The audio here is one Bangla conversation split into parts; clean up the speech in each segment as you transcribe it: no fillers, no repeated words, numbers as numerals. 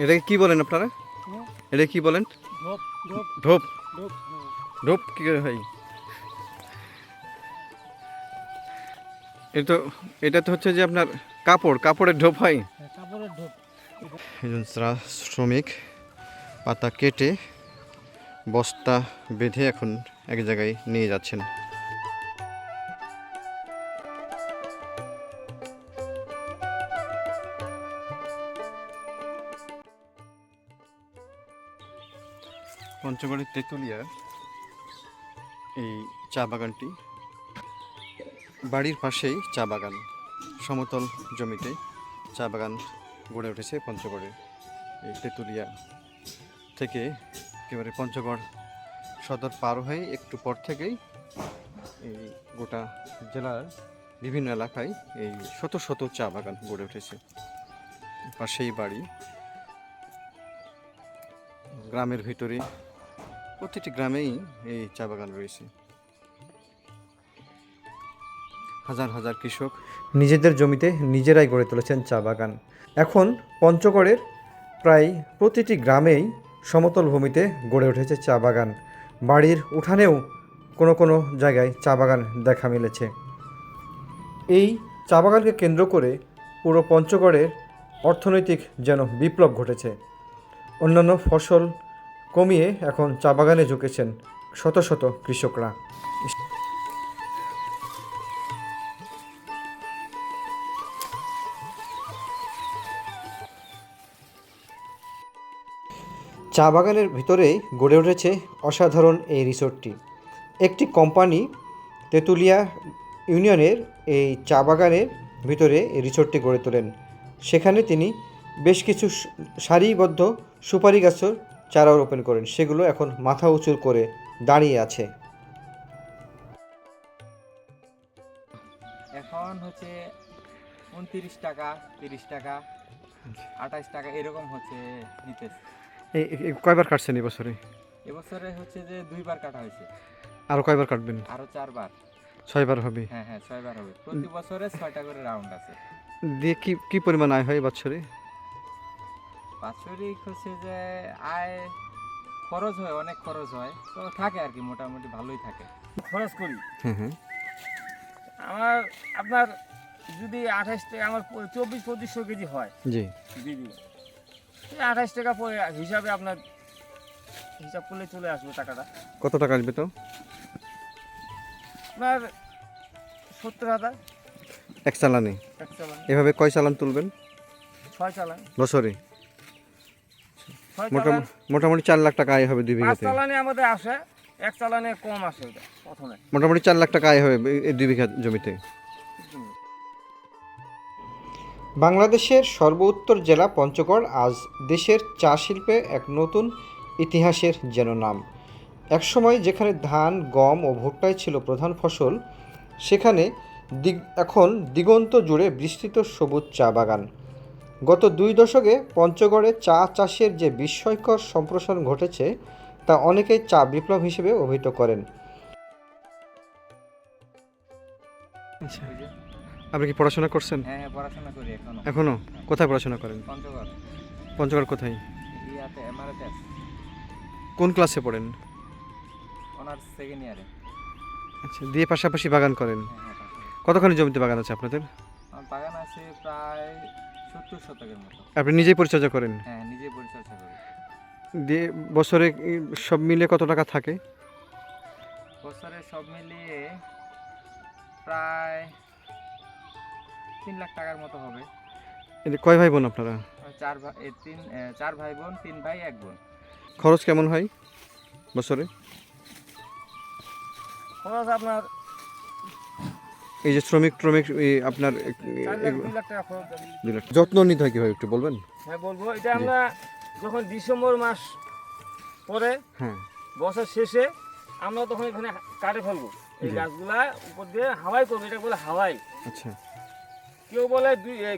এটাকে কি বলেন আপনারা? এটা কি বলেন? ঢোপ ঢোপ ঢোপ। ঢোপ ঢোপ কি করে হয়? এটা তো এটা তো হচ্ছে যে আপনার কাপড়ের ঢোপ হয়। হ্যাঁ, কাপড়ের ঢোপ। একজন শ্রমিক পাতা কেটে বস্তা বেঁধে এখন এক জায়গায় নিয়ে যাচ্ছেন। পঞ্চগড়ের তেঁতুলিয়া এই চা বাগানটি, বাড়ির পাশেই চা বাগান, সমতল জমিতে চা বাগান গড়ে উঠেছে পঞ্চগড়ে। এই তেঁতুলিয়া থেকে একেবারে পঞ্চগড় সদর পার হয়ে একটু পর থেকেই এই গোটা জেলার বিভিন্ন এলাকায় এই শত শত চা বাগান গড়ে উঠেছে। পাশেই বাড়ি, গ্রামের ভিতরে প্রতিটি গ্রামেই এই চা বাগান রয়েছে। হাজার হাজার কৃষক নিজেদের জমিতে নিজেরাই গড়ে তুলেছেন চা বাগান। এখন পঞ্চগড়ের প্রায় প্রতিটি গ্রামেই সমতল ভূমিতে গড়ে উঠেছে চা বাগান। বাড়ির উঠানেও কোনো কোনো জায়গায় চা বাগান দেখা মিলেছে। এই চা বাগানকে কেন্দ্র করে পুরো পঞ্চগড়ের অর্থনৈতিক যেন বিপ্লব ঘটেছে। অন্যান্য ফসল কমিয়ে এখন চা বাগানে ঝুঁকেছেন শত শত কৃষকরা। চা বাগানের ভিতরেই গড়ে উঠেছে অসাধারণ এই রিসোর্টটি। একটি কোম্পানি তেঁতুলিয়া ইউনিয়নের এই চা বাগানের ভিতরে এই রিসোর্টটি গড়ে তোলেন। সেখানে তিনি বেশ কিছু সারিবদ্ধ সুপারি গাছের চারা রোপণ করেন, সেগুলো এখন মাথা উঁচু করে দাঁড়িয়ে আছে। এখন হচ্ছে 29 টাকা, 30 টাকা, 28 টাকা এরকম হচ্ছে নিতেছে। কয়বার কাটছেন এবছরে? এবছরে হচ্ছে যে 2বার কাটা হয়েছে। আরও কয়বার কাটবেন? আরো 4বার। 6বার হবে। হ্যাঁ হ্যাঁ, 6বার হবে। প্রতি বছরে 6টা করে রাউন্ড আছে। দিয়ে কি কি পরিমাণ আয় হয় বছরে? বাৎসরিক হচ্ছে যে আয় খরচ হয়, অনেক খরচ হয়, তো থাকে আর কি, মোটামুটি ভালোই থাকে। খরচ করি হ্যাঁ হ্যাঁ। আপনার যদি 28 টাকা, আমার 24-2500 কেজি হয় জি। দিদি, 28 টাকা পরে হিসাবে আপনার হিসাব করলে চলে আসবে টাকাটা। কত টাকা আসবে তো? আপনার 70,000 এক চালানে? এক চালান। এভাবে কয় চালান তুলবেন 6 চালান। বছরে? 6 চালান। মোটামুটি 4 লাখ টাকা আয় হবে 2 5 বিঘাতে। চালানে আমাদের আসে, এক চালানে কম আসে ওটা প্রথমে। মোটামুটি 4 লাখ টাকা আয় হবে এই 2 বিঘা জমিতে। বাংলাদেশের সর্বোত্তর জেলা পঞ্চগড় আজ দেশের চা শিল্পে এক নতুন ইতিহাসের যেন নাম। একসময় যেখানে ধান, গম ও ভুট্টাই ছিল প্রধান ফসল, সেখানে এখন দিগন্ত জুড়ে বিস্তৃত সবুজ চা বাগান। গত 2 দশকে পঞ্চগড়ে চা চাষের যে বিস্ময়কর সম্প্রসারণ ঘটেছে তা অনেকেই চা বিপ্লব হিসেবে অভিহিত করেন। আপনি কি পড়াশোনা করছেন? হ্যাঁ হ্যাঁ, পড়াশোনা করি এখনো। এখনো? কোথায় পড়াশোনা করেন? পঞ্চগড়। পঞ্চগড় কোথায়? ইয়াতে এমআরএতে। কোন ক্লাসে পড়েন? অনার্স সেকেন্ড ইয়ারে। আচ্ছা, দিয়ে পাশাপাশি বাগান করেন? হ্যাঁ হ্যাঁ, পাশাপাশি। কতখানি জমিতে বাগান আছে আপনাদের? আমার বাগান আছে প্রায় 70 শতকের মতো। আপনি নিজেই পরিচর্যা করেন? হ্যাঁ, নিজে পরিচর্যা করি। দিয়ে বছরে সব মিলে কত টাকা থাকে? বছরে সব মিলিয়ে প্রায় 3 লাখ টাকার মতো হবে। কয় ভাই বোন আপনারা? 4 ভাই বোন, 3 ভাই 1 বোন। খরচ কেমন হয় বছরে? খরচ আপনার এই যে শ্রমিক আপনার 2 লাখ টাকা খরচ যাবে। 2 লাখ। যত্ন নিতে হয় কীভাবে একটু বলবেন? হ্যাঁ বলবো, এটা আমরা যখন ডিসেম্বর মাস পরে হ্যাঁ। বছর শেষে আমরা তখন এখানে কাটে ফেলবো এই গাছগুলা, উপর দিয়ে হাওয়াই করবো, এটা বলে হাওয়াই। আচ্ছা। কেউ বলে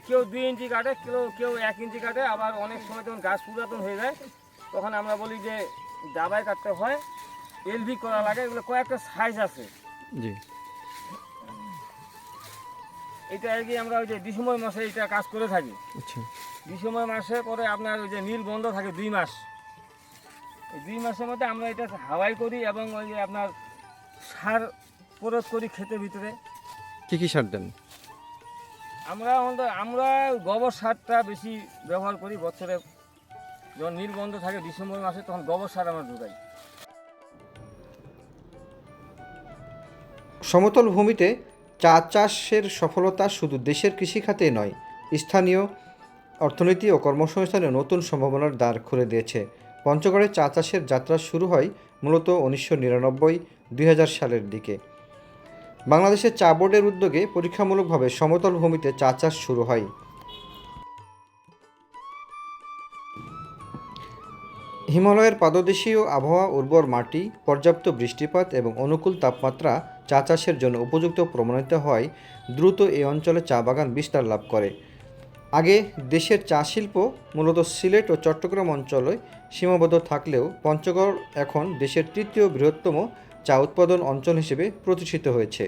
কেউ 2 ইঞ্চি কাটে, কেউ 1 ইঞ্চি কাটে, আবার অনেক সময় যখন গাছ পুরাতন হয়ে যায় তখন আমরা বলি যে দাবায় কাটতে হয়, এলভি করা লাগে, এগুলো কয়েকটা সাইজ আছে। জি। এটা আর কি আমরা ওই যে ডিসেম্বর মাসে এটা কাজ করে থাকি। আচ্ছা। ডিসেম্বর মাসে পরে আপনার ওই যে নীল বন্ধ থাকে 2 মাস, এই 2 মাসের মধ্যে আমরা এটা হাওয়াই করি এবং ওই যে আপনার সার প্রয়োগ করি ক্ষেতের ভিতরে। কি সার দেন? আমরা গোবর সারটা বেশি ব্যবহার করি। বছরে যখন নীল বন্ধ থাকে ডিসেম্বর মাসে তখন গোবর সার আমরা ঢুকাই। সমতল ভূমিতে চা চাষের সফলতা শুধু দেশের কৃষিখাতে নয়, স্থানীয় অর্থনীতি ও কর্মসংস্থানে নতুন সম্ভাবনার দ্বার খুলে দিয়েছে। পঞ্চগড়ে চা চাষের যাত্রা শুরু হয় মূলত 1999-2000 সালের দিকে। বাংলাদেশের চা বোর্ডের উদ্যোগে পরীক্ষামূলকভাবে সমতল ভূমিতে চা চাষ শুরু হয়। হিমালয়ের পাদদেশীয় আবহাওয়া, উর্বর মাটি, পর্যাপ্ত বৃষ্টিপাত এবং অনুকূল তাপমাত্রা চা চাষের জন্য উপযুক্ত প্রমাণিত হয় দ্রুত এই অঞ্চলে চা বাগান বিস্তার লাভ করে। আগে দেশের চা শিল্প মূলত সিলেট ও চট্টগ্রাম অঞ্চলে সীমাবদ্ধ থাকলেও পঞ্চগড় এখন দেশের তৃতীয় বৃহত্তম চা উৎপাদন অঞ্চল হিসেবে প্রতিষ্ঠিত হয়েছে।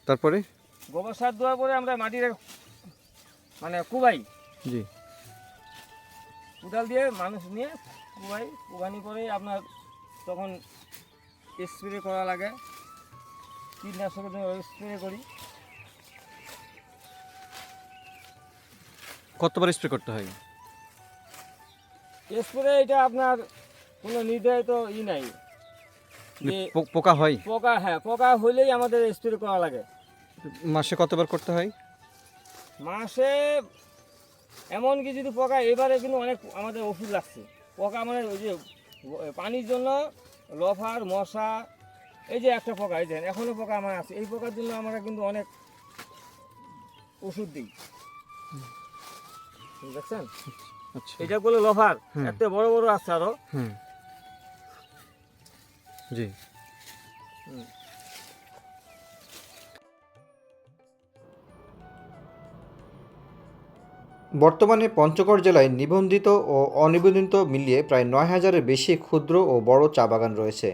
তারপরে গোবর সার দেওয়ার পরে আমরা মাটির কুবাই, জি, কোদাল দিয়ে মানুষ নিয়ে কুবানি পরে আপনার তখন স্প্রে করা লাগে, কীটনাশকের জন্য স্প্রে করি। কতবার স্প্রে করতে হয়? স্প্রে এটা আপনার কোনো নির্ধারিত নাই যে পোকা হয়? পোকা হলেই আমাদের স্প্রে করা লাগে। মাসে কতবার করতে হয়? মাসে এমনকি যদি পোকা, এবারে কিন্তু অনেক আমাদের ওষুধ লাগছে পোকা, মানে ওই যে পানির জন্য লফার মশা, এই যে একটা পোকা, এই যে এখনও পোকা আমার আছে, এই পোকার জন্য আমরা কিন্তু অনেক ওষুধ দিই, দেখছেন? আচ্ছা, এটা বলে লফার, একটা বড় বড় আছে আরো। জি। বর্তমানে পঞ্চগড় জেলায় নিবন্ধিত ও অনিবন্ধিত মিলিয়ে প্রায় 9,000-এর বেশি ক্ষুদ্র ও বড় চা বাগান রয়েছে।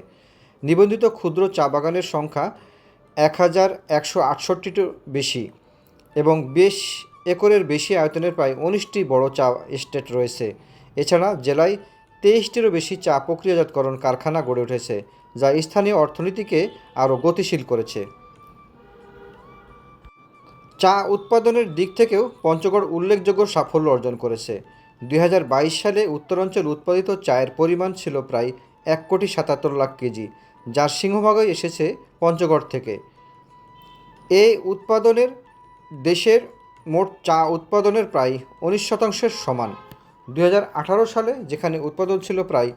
নিবন্ধিত ক্ষুদ্র চা বাগানের সংখ্যা 1,168টিরও বেশি এবং 20 একরের বেশি আয়তনের প্রায় 19টি বড় চা এস্টেট রয়েছে। এছাড়া জেলায় 23টিরও বেশি চা প্রক্রিয়াজাতকরণ কারখানা গড়ে উঠেছে, যা স্থানীয় অর্থনীতিকে আরও গতিশীল করেছে। চা উৎপাদনের দিক থেকেও পঞ্চগড় উল্লেখযোগ্য সাফল্য অর্জন করেছে। 2022 সালে উত্তরাঞ্চল উৎপাদিত চায়ের পরিমাণ ছিল প্রায় 1,77,00,000 কেজি, যার সিংহভাগই এসেছে পঞ্চগড় থেকে। এই উৎপাদনের দেশের মোট চা উৎপাদনের প্রায় 19% সমান। 2018 সালে যেখানে উৎপাদন ছিল প্রায়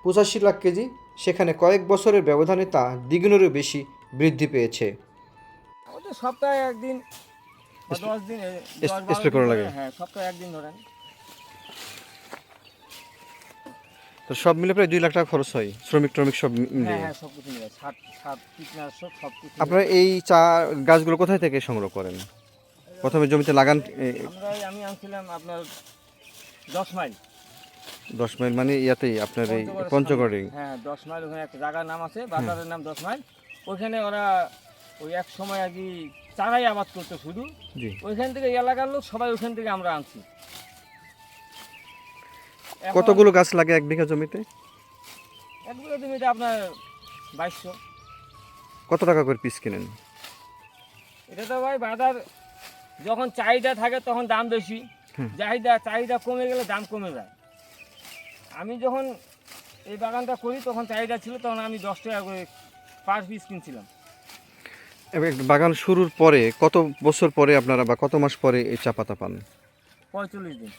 85 লাখ কেজি, সেখানে কয়েক বছরের ব্যবধানে তা দ্বিগুণেরও বেশি বৃদ্ধি পেয়েছে। ওটা সপ্তাহে একদিন বা 10 দিন স্প্রে করা লাগে। হ্যাঁ, সপ্তাহে একদিন ধরেন। তো সব মিলে প্রায় 2 লাখ টাকা খরচ হয়, শ্রমিক সব মিলিয়ে। হ্যাঁ, সব কিছু মিলে সার কীটনাশক সব কিছু। আপনারা এই চা গাছগুলো কোথায় থেকে সংগ্রহ করেন? প্রথমে জমিতে লাগান? আমি আনছিলাম আপনার 10 মাইল। 10 মাইল মানে ইয়াতেই আপনার এই পঞ্চগড়ে? হ্যাঁ, 10 মাইল, ওখানে একটা জায়গার নাম আছে, বাজারের নাম 10 মাইল। ওইখানে ওরা ওই এক সময় আর কি চারাই আবাদ করতো শুধু, ওইখান থেকে এলাকার লোক সবাই ওইখান থেকে আমরা আনছি। কতগুলো গাছ লাগে 1 বিঘা জমিতে? 1 বিঘা জমিতে আপনার 2200। কত টাকা করে পিস কিনেন? এটা তো ভাই বাজার যখন চাহিদা থাকে তখন দাম বেশি, চাহিদা কমে গেলে দাম কমে যায়। আমি যখন এই বাগানটা করি তখন চাহিদা ছিল, তখন আমি 10 টাকা করে পার পিস কিনছিলাম। বাগান শুরুর পরে কত বছর পরে আপনারা বা কত মাস পরে এই চা পাতা পান? 45 দিন।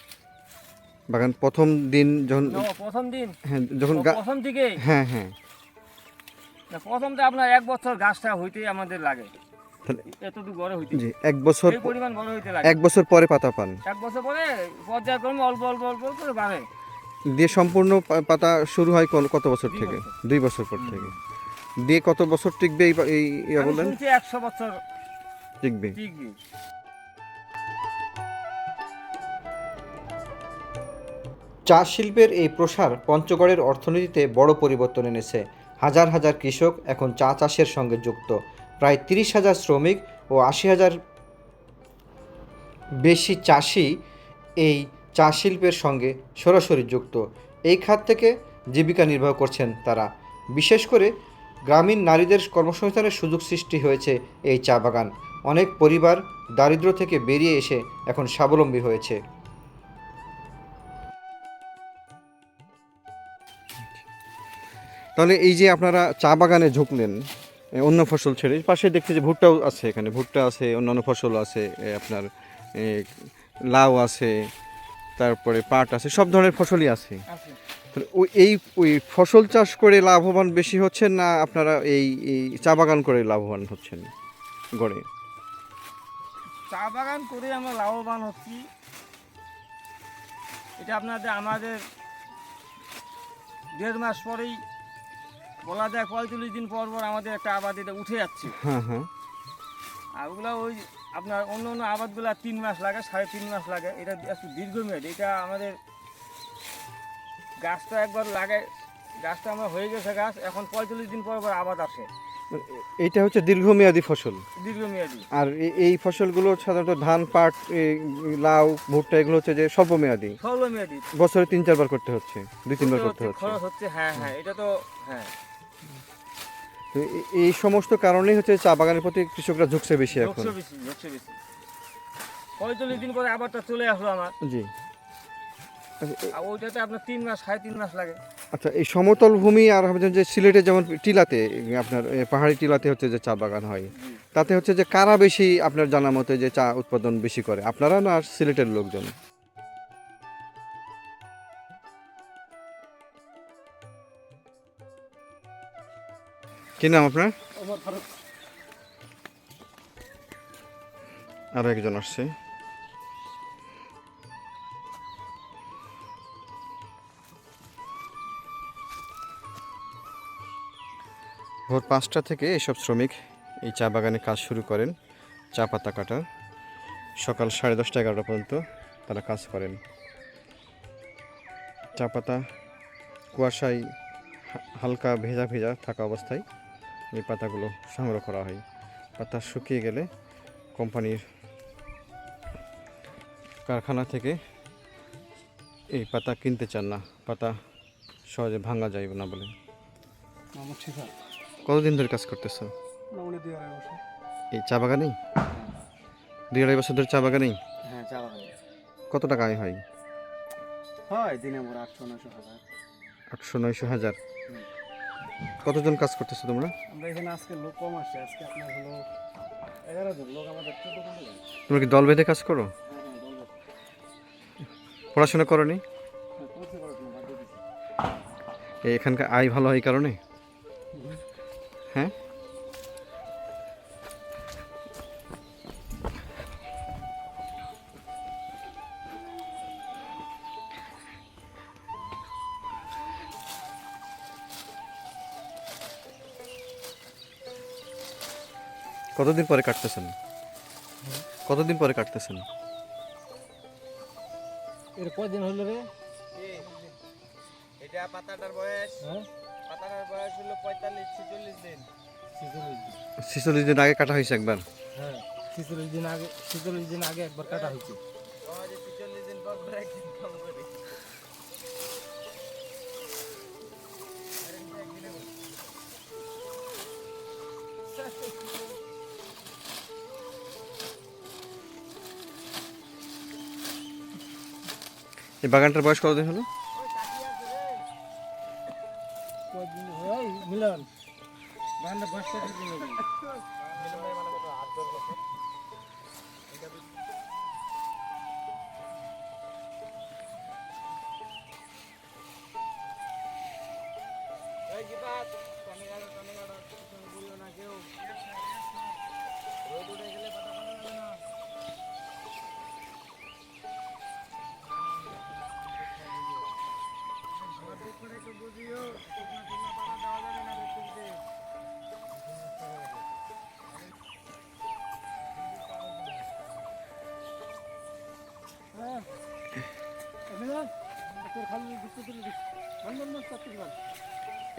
বাগান প্রথম দিন যখন? প্রথম দিন, হ্যাঁ, যখন প্রথম দিকে। হ্যাঁ, প্রথমতে আপনার 1 বছর গাছটা হইতেই আমাদের লাগে, এতটুকু বড় হইতে। জি, 1 বছর, এই পরিমাণ বড় হইতে লাগে। 1 বছর পরে পাতা পান? 1 বছর পরে পর্যায়ক্রমে অল্প অল্প অল্প করে বাড়ে। দিয়ে সম্পূর্ণ পাতা শুরু হয় কত বছর থেকে? 2 বছর পর থেকে। দিয়ে কত বছর টিকবে এই বললেন? 100 বছর টিকবে। চা শিল্পের এই প্রসার পঞ্চগড়ের অর্থনীতিতে বড় পরিবর্তন এনেছে। হাজার হাজার কৃষক এখন চা চাষের সঙ্গে যুক্ত। প্রায় 30,000 শ্রমিক ও 80,000 বেশি চাষি এই চা শিল্পের সঙ্গে সরাসরি যুক্ত। এই খাত থেকে জীবিকা নির্বাহ করছেন তারা। বিশেষ করে গ্রামীণ নারীদের কর্মসংস্থানের সুযোগ সৃষ্টি হয়েছে এই চা বাগান। অনেক পরিবার দারিদ্র্য থেকে বেরিয়ে এসে এখন স্বাবলম্বী হয়েছে। তাহলে এই যে আপনারা চা বাগানে ঝুঁকলেন অন্য ফসল ছেড়ে, পাশে দেখছি যে ভুট্টাও আছে, এখানে ভুট্টা আছে, অন্যান্য ফসল আছে, আপনার লাউ আছে, তারপরে পাট আছে, সব ধরনের ফসলই আছে। তাহলে ওই ফসল চাষ করে লাভবান বেশি হচ্ছেন না আপনারা এই চা বাগান করে লাভবান হচ্ছেন গড়ে? চা বাগান করে আমরা লাভবান হচ্ছি। এটা আমাদের 1.5 মাস পরেই বলা যায় 45 দিন পর পর আমাদের একটা আবাদ এটা উঠে যাচ্ছে। হ্যাঁ হ্যাঁ। আর ওগুলো ওই আপনার অন্য অন্য আবাদগুলো 3 মাস লাগে, 3.5 মাস লাগে। এটা একটু দীর্ঘমেয়াদী। এটা আমাদের গাছটা একবার লাগে, গাছটা আমরা হয়ে গেছে গাছ, এখন 45 দিন পর পর আবাদ আসে। এইটা হচ্ছে দীর্ঘমেয়াদী ফসল। দীর্ঘমেয়াদী। আর এই ফসলগুলো সাধারণত ধান, পাট, লাউ, ভুট্টা এগুলো হচ্ছে যে স্বল্পমেয়াদী, স্বল্পমেয়াদী। বছরে 3-4 বার করতে হচ্ছে, 2-3 বার করতে হচ্ছে। খরচ হচ্ছে, হ্যাঁ হ্যাঁ, এটা তো হ্যাঁ। তো এই সমস্ত কারণেই হচ্ছে চা বাগানের প্রতি কৃষকরা ঝুঁকছে বেশি এখন। ঝুঁকছে বেশি। 45 দিন পরে আবারটা চলে আসলো আমার। জি। আর ওইটাতে আপনার 3 মাস, 3.5 মাস লাগে। আচ্ছা, এই সমতল ভূমি আর হচ্ছে যে সিলেটে যেমন টিলাতে, আপনার পাহাড়ি টিলাতে হচ্ছে যে চা বাগান হয়, তাতে হচ্ছে যে কারা বেশি আপনার জানা মতে যে চা উৎপাদন বেশি করে, আপনারা না সিলেটের লোকজন? কি নাম আপনার? আরো একজন আসছে। ভোর 5টা থেকে এসব শ্রমিক এই চা বাগানে কাজ শুরু করেন, চা পাতা কাটার। সকাল 10:30-11টা পর্যন্ত তারা কাজ করেন। চা পাতা কুয়াশায় হালকা ভেজা ভেজা থাকা অবস্থায় এই পাতাগুলো সংগ্রহ করা হয়। পাতা শুকিয়ে গেলে কোম্পানির কারখানা থেকে এই পাতা কিনতে চান না, পাতা সহজে ভাঙা যায় না বলে। কতদিন ধরে কাজ করতেছো এই চা বাগানেই? 2-2.5 বছর ধরে চা বাগানেই? হ্যাঁ, চা বাগান কত টাকা আয় হয়? হয় দিনে মোট 800-900 হাজার। 800-900 হাজার। কতজন কাজ করতেছো তোমরা? আমরা এখানে আজকে লোক কম আসছে, আজকে আপনার হলো 11 জন লোক আমাদের ছোট কোম্পানি। তোমরা কি দল বেঁধে কাজ করো? হ্যাঁ হ্যাঁ, বলবো। পড়াশোনা করোনি? হ্যাঁ, করতে পারো না, বাদ দিয়ে দিচ্ছি। এখানকার আয় ভালো হয় এই কারণে? হ্যাঁ। কতদিন পরে কাটতেছেন? কতদিন পরে কাটতেছেন? এর কয়দিন হলো রে? এটা পাতাটার বয়স, হ্যাঁ, পাতাটার বয়স হলো 45-46 দিন। 46 দিন আগে কাটা হয়েছে একবার? হ্যাঁ, 46 দিন আগে একবার কাটা হয়েছে। 46 দিন পর পর একদিন কাম করি। এই বাগানটার বয়স কতদিন হলো? কয়দিন হয় মিলন? বাগানটা বয়স কতদিন হবে?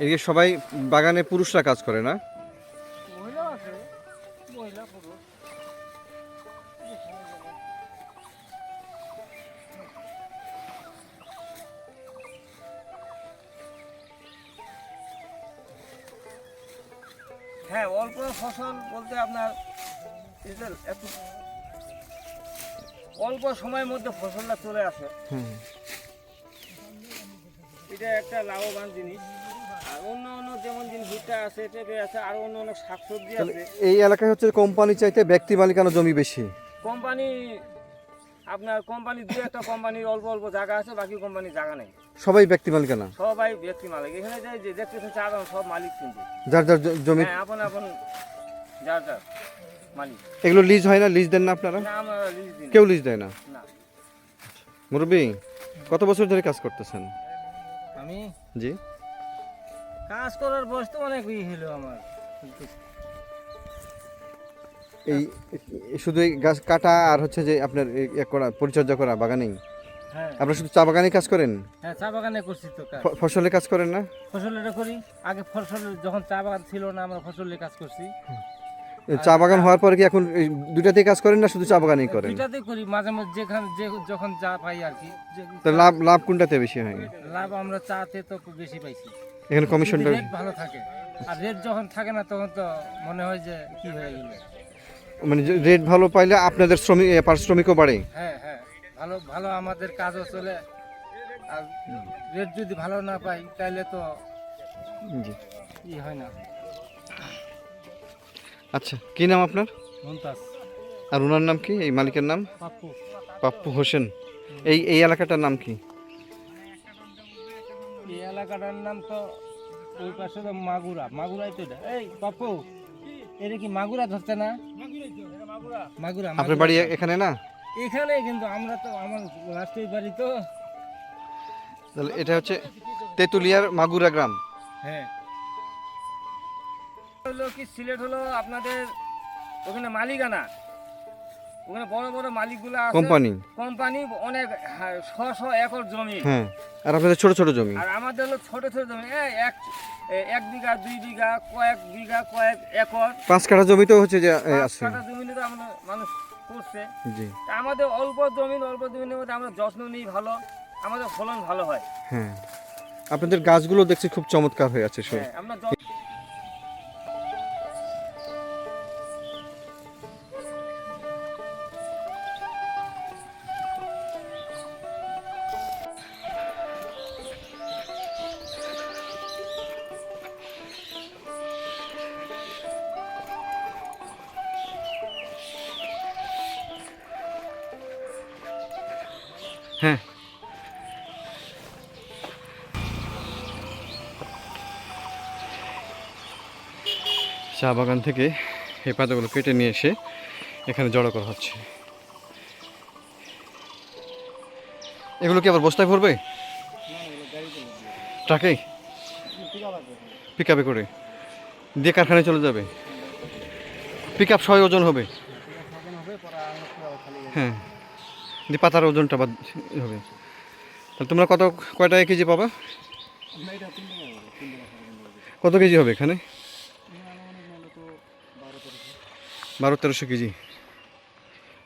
এদিকে সবাই বাগানে পুরুষরা কাজ করে না? মহিলাও আছে, হ্যাঁ, অল্প ফসল বলতে আপনার এদের একটু অল্প সময়ের মধ্যে ফসলটা চলে আসে, হুম। এটা একটা লাভবান জিনিস। আর অন্য অন্য যেমন জিনিস ভুট্টা আছে, পেঁপে আছে, আর অন্য অন্য শাকসবজি তাহলে আছে। এই এলাকায় হচ্ছে কোম্পানি চাইতে ব্যক্তি মালিকানা জমি বেশি। কোম্পানি আপনার কোম্পানির দু একটা কোম্পানির অল্প অল্প জায়গা আছে, বাকি কোম্পানির জায়গা নেই, সবাই ব্যক্তি মালিকানা, সবাই ব্যক্তি মালিক। এখানে যে দেখতেছেন চা বাগান সব মালিক কিন্তু, যার যার জমি। হ্যাঁ, আপন আপন যার যার মালিক। এগুলো লিজ হয় না? লিজ দেন না আপনারা? না, আমরা লিজ দিই না। কেউ লিজ দেয় না? না। মুরব্বী, কত বছর ধরে কাজ করতেছেন? আমি জি। কাজ করার বয়স তো অনেক হলো আমার। এই শুধু এই গাছ কাটা আর হচ্ছে যে আপনার করা পরিচর্যা করা বাগানেই? হ্যাঁ, আপনারা শুধু চা বাগানেই কাজ করেন? হ্যাঁ, চা বাগানে করছি তো কাজ। ফসলে কাজ করেন না? ফসলের করি, আগে ফসল যখন চা বাগান ছিল না আমরা ফসলের কাজ করছি। চা বাগান হওয়ার পরে কি এখন এই দুইটাতেই কাজ করেন না শুধু চা বাগানেই করেন? দুইটাতেই করি, মাঝে মাঝে যখন যা পাই আর কি। তো লাভ লাভ কোনটাতে বেশি হয়? লাভ আমরা চাতে তো খুব বেশি পাইছি, এখানে কমিশনটা রেট ভালো থাকে। আর রেট যখন থাকে না তখন তো মনে হয় যে কি হয়ে গেল। মানে রেট ভালো পাইলে আপনাদের পারিশ্রমিকও বাড়ে? হ্যাঁ, হ্যাঁ, ভালো ভালো আমাদের কাজও চলে। আর রেট যদি ভালো না পাই তাহলে তো জি। ই হয় না। আচ্ছা, কি নাম আপনার? মমতাজ। আর ওনার নাম কি, এই মালিকের নাম? পাপ্পু। পাপ্পু হোসেন। এই এলাকাটার নাম কি? এই এলাকাটার নাম তো ওই পাশে তো মাগুরাই তো এটা। এই পাপ্পু, এটা কি মাগুরা ধরছে না? মাগুরা। আপনার বাড়ি এখানে না? এখানে, কিন্তু আমরা তো আমার রাষ্ট্রীয় বাড়ি তো। তাহলে এটা হচ্ছে তেঁতুলিয়ার মাগুরা গ্রাম। হ্যাঁ, হলো কি সিলেট হলো আপনাদের ওখানে মালিকানা, ওখানে বড় বড় মালিকগুলো আছে, কোম্পানি অনেক, শ একর জমি। হ্যাঁ, আর আপনাদের ছোট ছোট জমি। আর আমাদের হলো ছোট ছোট জমি, এক বিঘা, 2 বিঘা, কয়েক বিঘা, কয়েক একর। 5 কাঠা জমিতেও হচ্ছে যে আছে। 5 কাঠা জমিতে তো আমরা মানুষ করছে। জি। তা আমাদের অল্প জমির মধ্যে আমরা যত্ন নিই ভালো, আমাদের ফলন ভালো হয়। হ্যাঁ, আপনাদের গাছগুলো দেখছি খুব চমৎকার হয়ে আছে সব। হ্যাঁ, আমরা হ্যাঁ, চা বাগান থেকে এই পাতাগুলো কেটে নিয়ে এসে এখানে জড়ো করা হচ্ছে। এগুলো কি আবার বস্তায় ভরবে? ট্রাকে, পিক আপে করে দিয়ে কারখানায় চলে যাবে? পিক আপ 6 ওজন হবে? হ্যাঁ, দিয়ে পাতার ওজনটা বাদ হবে। তাহলে তোমরা কয়টা কেজি পাবা? কত কেজি হবে এখানে? 1200-1300 কেজি।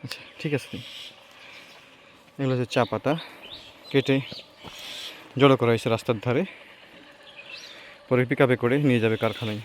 আচ্ছা, ঠিক আছে। এগুলো হচ্ছে চা পাতা কেটে জড়ো করা হয়েছে রাস্তার ধারে, পরে পিক আপে করে নিয়ে যাবে কারখানায়।